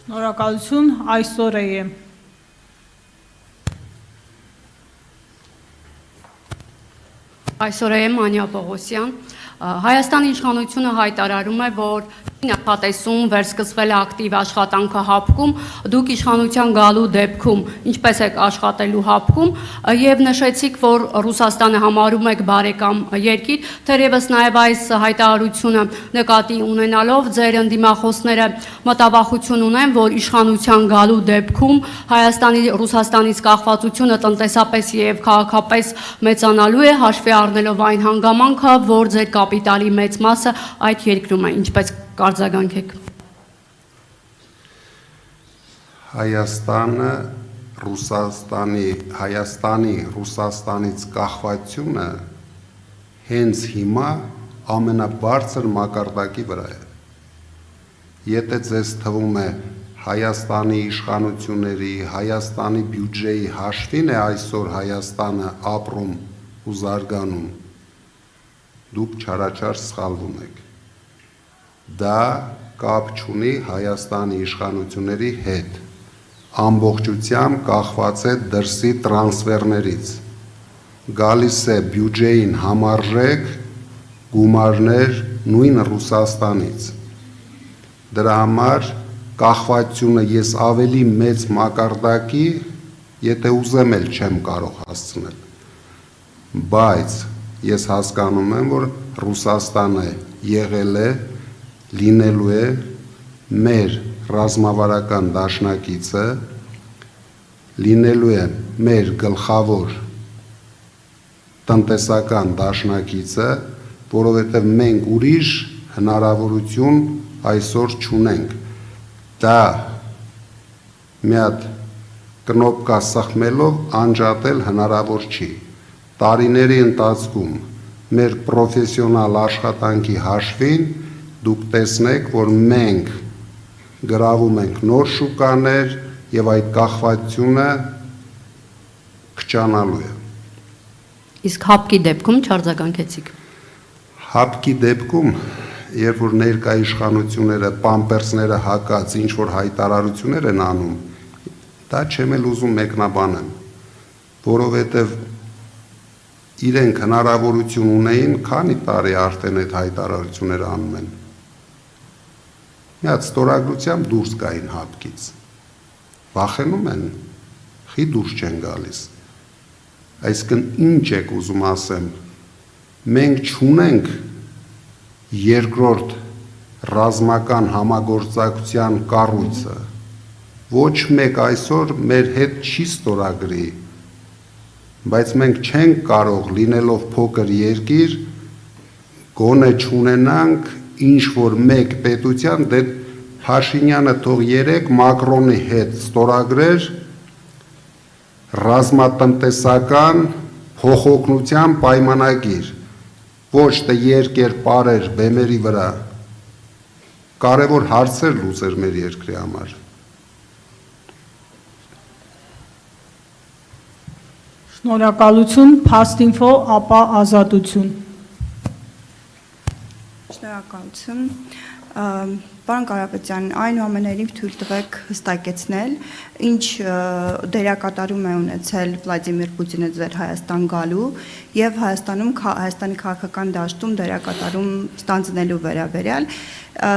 Շնորհակալություն, այսօր է։ Այսօր եմ Անյա Պողոսյան, Հայաստանի իշխանությունը հայտարարում է, որ նախատեսում վերսկսվել է ակտիվ աշխատանքը հապկում, դուք իշխանության գալու դեպքում ինչպես եք աշխատելու հապկում եւ նշեցիք, որ Ռուսաստանը համարում եք բարեկամ երկիր, թերևս նաեւ այս հայտարարությունը նկատի ունենալով ձեր ընդդիմախոսները մտավախություն ունեն, որ իշխանության գալու դեպքում Հայաստանի Ռուսաստանից կախվածությունը տնտեսապես եւ քաղաքապես մեծանալու է, հաշվի առնելով այն հանգամանքը, որ ձեր կապիտալի մեծ մասը այդ երկրում է, ինչպես կարձագանքեք։ Հայաստանի Ռուսաստանից կախվածությունը հենց հիմա ամենաբարձր մակարդակի վրա է։ Եթե ձեզ թվում է Հայաստանի իշխանությունների, Հայաստանի բյուջեի հաշվին է այսօր Հայաստանը ապրում ու զարգանում, դուք չարաչար սխալվում եք։ Դա կապ չունի Հայաստանի իշխանությունների հետ, ամբողջությամբ կախված է դրսի տրանսֆերներից, գալիս է բյուջեին համարժեք գումարներ նույն Ռուսաստանից, դրա համար կախվածությունը ես ավելի մեծ մակարդակի, եթե ուզեմ էլ չեմ կարող հասցնել, բայց ես հասկանում եմ, որ Ռուսաստանը եղել է, լինելու է մեր ռազմավարական դաշնակիցը, լինելու է մեր գլխավոր տնտեսական դաշնակիցը, որովհետև մենք ուրիշ հնարավորություն այսօր չունենք։ Դա մի հատ կնոպկա սխմելով անջատել հնարավոր չի։ Տարիների ընթացքում մեր պրոֆեսիոնալ աշխատանքի հաշվին դուք տեսնեք, որ մենք գրավում ենք նոր շուկաներ եւ այդ կախվածությունը քչանալու է։ Իսկ հապկի դեպքում չարձագանքեցիք։ Հապկի դեպքում, երբ որ ներկա իշխանությունները, պամպերսները հակած ինչ որ հայտարարություններ են անում, դա չեմ էլ ուզում մեկնաբանեմ, որովհետեւ իրենք հնարավորություն ունեին, քանի տարի արդեն այդ հայտարարությունները անում են։ Մի հատ ստորագրությամբ դուրս գային հապկից։ Վախենում են, խի դուրս չեն գալիս։ Այսինքն ինչ եք ուզում ասեմ, մենք չունենք երկրորդ ռազմական համագործակցության կառույցը, ոչ մեկ այսօր մեր հետ չի ստորագրի, բայց մենք չենք կարող լինելով փոքր երկիր, գոնե չունենանք ինչ-որ մեկ պետության, դե Փաշինյանը թող երեք Մակրոնի հետ ստորագրեր ռազմատնտեսական փոխօգնության պայմանագիր, ոչ թե երկեր-պարեր բեմերի վրա, կարևոր հարցեր լուծեր մեր երկրի համար։ Շնորհակալություն, Փաստինֆո, ապա Ազատություն։ Շնորհակալություն։ Պարոն Կարապետյան, այնուամենայնիվ թույլ տվեք հստակեցնել, ինչ դերակատարում է ունեցել Վլադիմիր Պուտինը ձեր Հայաստան գալու եւ Հայաստանի քաղաքական դաշտում դերակատարում ստանձնելու վերաբերյալ